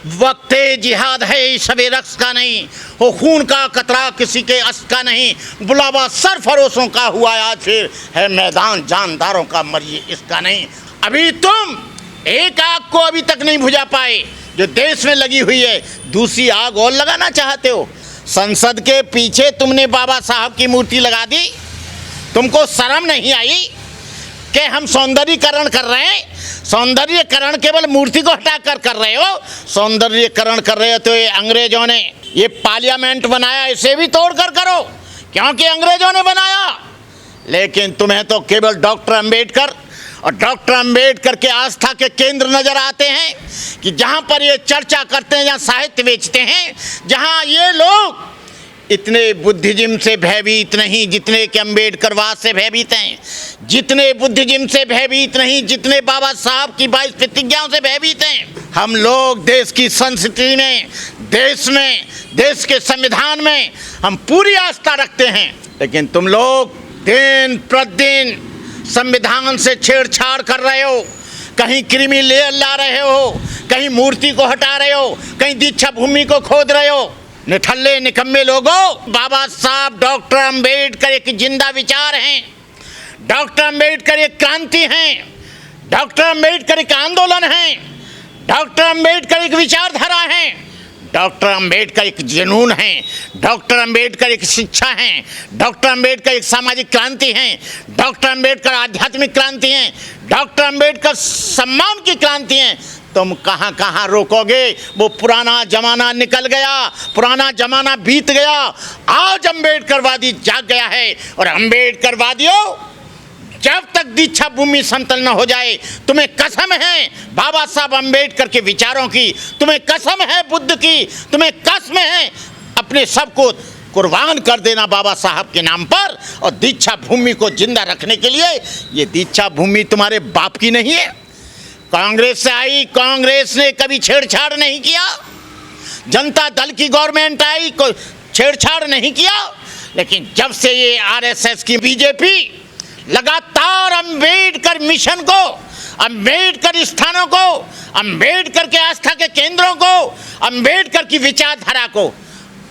वक्त जिहाद है शबे रक्स का नहीं, हो खून का कतरा किसी के अस का नहीं, बुलावा सरफरोशों का हुआ आज फिर है मैदान जानदारों का मरिए इसका नहीं। अभी तुम एक आग को अभी तक नहीं बुझा पाए जो देश में लगी हुई है, दूसरी आग और लगाना चाहते हो। संसद के पीछे तुमने बाबा साहब की मूर्ति लगा दी, तुमको शर्म नहीं आई कि हम सौंदर्यीकरण कर रहे हैं? सौंदर्यीकरण केवल मूर्ति को हटाकर कर रहे हो, सौंदर्यीकरण कर रहे हो तो ये अंग्रेजों ने ये पार्लियामेंट बनाया, इसे भी तोड़कर करो क्योंकि अंग्रेजों ने बनाया। लेकिन तुम्हें तो केवल डॉक्टर अंबेडकर और डॉक्टर अंबेडकर के आस्था के केंद्र नजर आते हैं कि जहां पर ये चर्चा करते हैं, जहां साहित्य बेचते हैं, जहां ये लोग इतने बुद्धिज्म से भयभीत नहीं जितने कि अम्बेडकरवाद से भयभीत हैं, जितने बुद्धिज्म से भयभीत नहीं जितने बाबा साहब की 22 प्रतिज्ञाओं से भयभीत हैं। हम लोग देश की संस्कृति में, देश के संविधान में हम पूरी आस्था रखते हैं, लेकिन तुम लोग दिन प्रतिदिन संविधान से छेड़छाड़ कर रहे हो। कहीं क्रिमी लेयर ला रहे हो, कहीं मूर्ति को हटा रहे हो, कहीं दीक्षा भूमि को खोद रहे हो। निठल्ले निकम्मे लोगों, बाबा साहब डॉक्टर अंबेडकर एक जिंदा विचार हैं, डॉक्टर अंबेडकर एक क्रांति हैं, डॉक्टर अंबेडकर एक आंदोलन हैं, डॉक्टर अंबेडकर एक विचारधारा हैं, डॉक्टर अंबेडकर एक जुनून हैं, डॉक्टर अंबेडकर एक शिक्षा हैं, डॉक्टर अंबेडकर एक सामाजिक क्रांति हैं, डॉक्टर अंबेडकर आध्यात्मिक क्रांति हैं, डॉक्टर अंबेडकर सम्मान की क्रांति हैं। तुम कहाँ कहाँ रोकोगे? वो पुराना जमाना निकल गया, पुराना जमाना बीत गया। आज अंबेडकरवादी जाग गया है और अंबेडकरवादियों, जब तक दीक्षा भूमि समतल न हो जाए, तुम्हें कसम है बाबा साहब अंबेडकर के विचारों की, तुम्हें कसम है बुद्ध की, तुम्हें कसम है अपने सब को कुर्बान कर देना बाबा साहब के नाम पर और दीक्षा भूमि को जिंदा रखने के लिए। ये दीक्षा भूमि तुम्हारे बाप की नहीं है। कांग्रेस से आई, कांग्रेस ने कभी छेड़छाड़ नहीं किया। जनता दल की गवर्नमेंट आई, कोई छेड़छाड़ नहीं किया। लेकिन जब से ये आरएसएस की बीजेपी लगातार अंबेडकर मिशन को, अंबेडकर स्थानों को, अंबेडकर के आस्था के केंद्रों को, अंबेडकर की विचारधारा को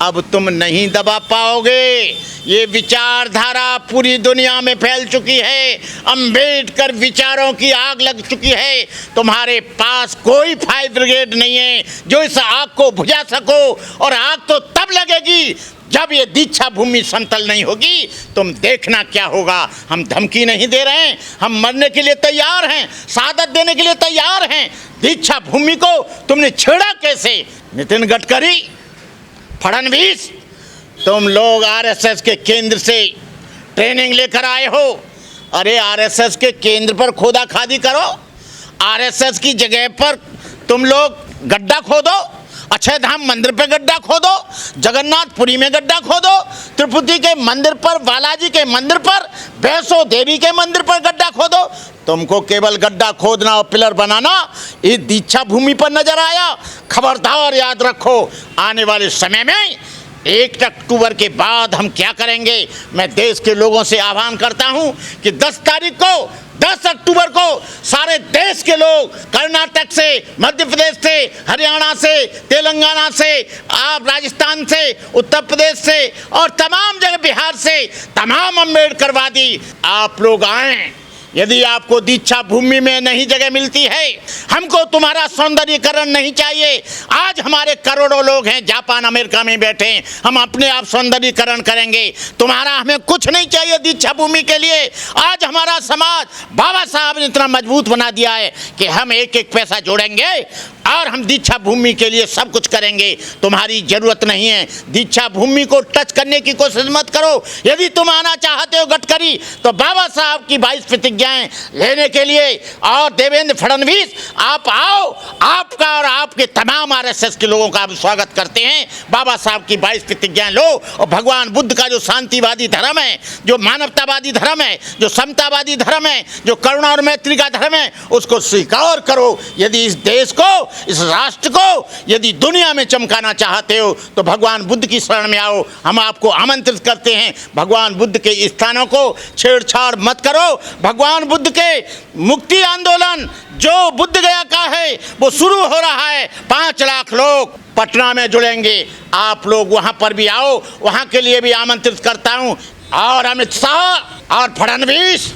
अब तुम नहीं दबा पाओगे। ये विचारधारा पूरी दुनिया में फैल चुकी है, अंबेडकर विचारों की आग लग चुकी है। तुम्हारे पास कोई फायर ब्रिगेड नहीं है जो इस आग को बुझा सको, और आग तो तब लगेगी जब ये दीक्षा भूमि समतल नहीं होगी। तुम देखना क्या होगा। हम धमकी नहीं दे रहे हैं, हम मरने के लिए तैयार हैं, शहादत देने के लिए तैयार हैं। दीक्षा भूमि को तुमने छेड़ा कैसे? नितिन गडकरी, फडणवीस, तुम लोग आरएसएस के केंद्र से ट्रेनिंग लेकर आए हो। अरे आरएसएस के केंद्र पर खोदा खादी करो, आरएसएस की जगह पर तुम लोग गड्ढा खोदो, अक्षय धाम मंदिर पे गड्ढा खोदो, जगन्नाथपुरी में गड्ढा खोदो, तिरुपति के मंदिर पर, बालाजी के मंदिर पर, वैष्णो देवी के मंदिर पर गड्ढा खोदो। तुमको केवल गड्ढा खोदना और पिलर बनाना ये दीक्षा भूमि पर नजर आया। खबरदार याद रखो, आने वाले समय में 1 अक्टूबर के बाद हम क्या करेंगे। मैं देश के लोगों से आह्वान करता हूं कि 10 अक्टूबर को सारे देश के लोग, कर्नाटक से, मध्य प्रदेश से, हरियाणा से, तेलंगाना से, आप राजस्थान से, उत्तर प्रदेश से और तमाम जगह, बिहार से, तमाम अम्बेडकरवादी आप लोग आएं। यदि आपको दीक्षा भूमि में नहीं जगह मिलती है, हमको तुम्हारा सौंदर्यीकरण नहीं चाहिए। आज हमारे करोड़ों लोग हैं जापान अमेरिका में बैठे, हम अपने आप सौंदर्यीकरण करेंगे। तुम्हारा हमें कुछ नहीं चाहिए दीक्षा भूमि के लिए। आज हमारा समाज बाबा साहब ने इतना मजबूत बना दिया है कि हम एक एक पैसा जोड़ेंगे और हम दीक्षा भूमि के लिए सब कुछ करेंगे। तुम्हारी जरूरत नहीं है, दीक्षा भूमि को टच करने की कोशिश मत करो। यदि तुम आना चाहते हो गडकरी, तो बाबा साहब की 22 प्रतिज्ञाएं लेने के लिए, और देवेंद्र फडणवीस आप आओ, आपका और आपके तमाम आरएसएस के लोगों का हम स्वागत करते हैं। बाबा साहब की 22 प्रतिज्ञाएं लो और भगवान बुद्ध का जो शांतिवादी धर्म है, जो मानवतावादी धर्म है, जो समतावादी धर्म है, जो करुणा और मैत्री का धर्म है, उसको स्वीकार करो। यदि इस देश को, इस राष्ट्र को यदि दुनिया में चमकाना चाहते हो तो भगवान बुद्ध की शरण में आओ। हम आपको आमंत्रित करते हैं, भगवान बुद्ध के स्थानों को छेड़छाड़ मत करो। भगवान भगवान बुद्ध के मुक्ति आंदोलन जो बुद्ध गया का है वो शुरू हो रहा है। 5 लाख लोग पटना में जुड़ेंगे, आप लोग वहाँ पर भी आओ, वहाँ के लिए भी आमंत्रित करता हूँ। और अमित शाह और फडणवीस,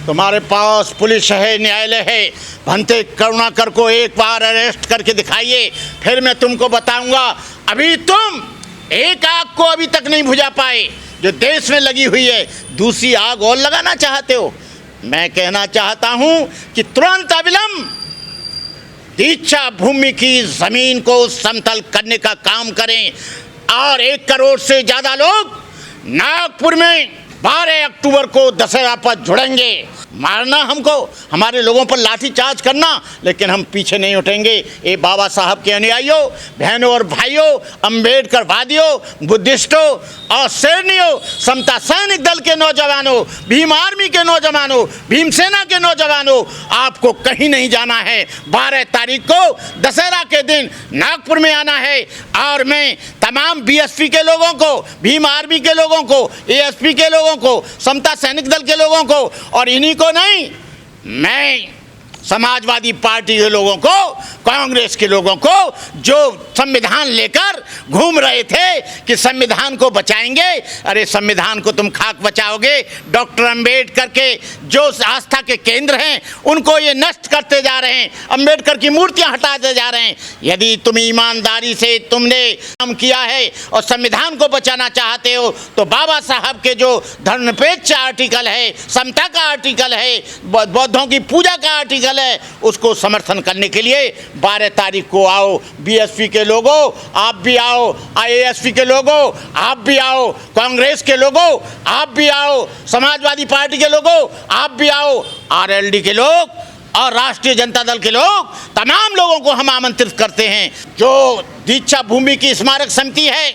तुम्हारे पास पुलिस है, न्यायालय है, भंते करुणाकर को एक बार अरेस्ट करके दिखाइए, फिर मैं तुमको बताऊंगा। अभी तुम एक आग को अभी तक नहीं बुझा पाए जो देश में लगी हुई है, दूसरी आग और लगाना चाहते हो। मैं कहना चाहता हूं कि तुरंत अविलंब दीक्षा भूमि की जमीन को समतल करने का काम करें और 1 करोड़ से ज़्यादा लोग नागपुर में 12 अक्टूबर को दशहरा पर जुड़ेंगे। मारना हमको, हमारे लोगों पर लाठीचार्ज करना, लेकिन हम पीछे नहीं उठेंगे। ये बाबा साहब के अनुयायियों, बहनों और भाइयों, अम्बेडकरवादियों, बुद्धिस्टों और शेरनियों, समता सैनिक दल के नौजवानों, भीम आर्मी के नौजवानों, भीमसेना के नौजवानों, आपको कहीं नहीं जाना है। 12 तारीख को दशहरा के दिन नागपुर में आना है। और मैं तमाम बीएसपी के लोगों को, भीम आर्मी के लोगों को, एएसपी के लोगों को, समता सैनिक दल के लोगों को और इन्हीं को नहीं, मैं समाजवादी पार्टी के लोगों को, कांग्रेस के लोगों को जो संविधान लेकर घूम रहे थे कि संविधान को बचाएंगे, अरे संविधान को तुम खाक बचाओगे। डॉक्टर अंबेडकर के जो आस्था के केंद्र हैं उनको ये नष्ट करते जा रहे हैं, अंबेडकर की मूर्तियां हटाते जा रहे हैं। यदि तुम ईमानदारी से तुमने काम किया है और संविधान को बचाना चाहते हो तो बाबा साहब के जो धर्मनिरपेक्ष आर्टिकल है, समता का आर्टिकल है, बौद्धों की पूजा का आर्टिकल है, उसको समर्थन करने के लिए 12 तारीख को आओ। बीएसपी के लोगों आप भी आओ, एएसपी के लोगों आप भी आओ, कांग्रेस के लोगों आप भी आओ, समाजवादी पार्टी के लोगों आप भी आओ, आरएलडी के लोग और राष्ट्रीय जनता दल के लोग, तमाम लोगों को हम आमंत्रित करते हैं। जो दीक्षा भूमि की स्मारक समिति है,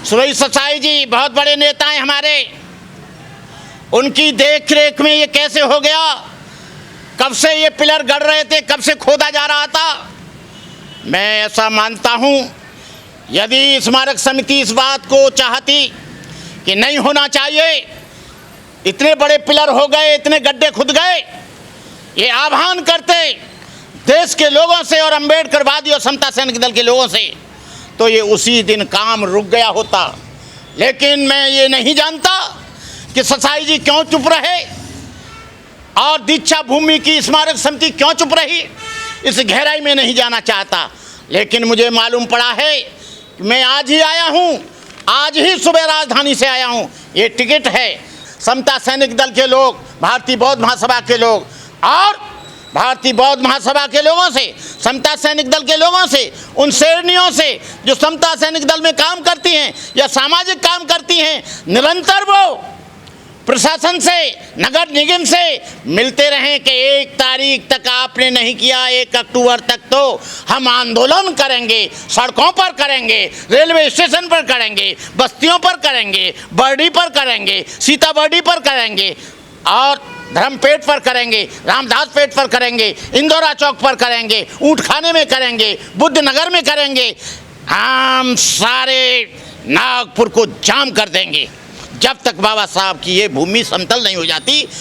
सुरेश ससाई जी बहुत बड़े नेता हैं हमारे, उनकी देख रेख में ये कैसे हो गया। कब से ये पिलर गड़ रहे थे, कब से खोदा जा रहा था। मैं ऐसा मानता हूँ, यदि स्मारक समिति इस बात को चाहती कि नहीं होना चाहिए, इतने बड़े पिलर हो गए, इतने गड्ढे खुद गए, ये आह्वान करते देश के लोगों से और अम्बेडकरवादी और समता सैनिक दल के लोगों से, तो ये उसी दिन काम रुक गया होता। लेकिन मैं ये नहीं जानता कि ससाई जी क्यों चुप रहे और दीक्षा भूमि की स्मारक समिति क्यों चुप रही, इस गहराई में नहीं जाना चाहता। लेकिन मुझे मालूम पड़ा है कि मैं आज ही आया हूँ, आज ही सुबह राजधानी से आया हूँ। ये टिकट है समता सैनिक दल के लोग, भारतीय बौद्ध महासभा के लोग और भारतीय बौद्ध महासभा के लोगों से, समता सैनिक दल के लोगों से, उन शेरनियों से जो समता सैनिक दल में काम करती हैं या सामाजिक काम करती हैं, निरंतर वो प्रशासन से, नगर निगम से मिलते रहें कि 1 तारीख तक आपने नहीं किया, 1 अक्टूबर तक तो हम आंदोलन करेंगे, सड़कों पर करेंगे, रेलवे स्टेशन पर करेंगे, बस्तियों पर करेंगे, बर्डी पर करेंगे, सीताबर्डी पर करेंगे और धर्मपेट पर करेंगे, रामदास पेट पर करेंगे, इंदौरा चौक पर करेंगे, ऊँट खाने में करेंगे, बुद्ध नगर में करेंगे। हम सारे नागपुर को जाम कर देंगे जब तक बाबा साहब की ये भूमि समतल नहीं हो जाती।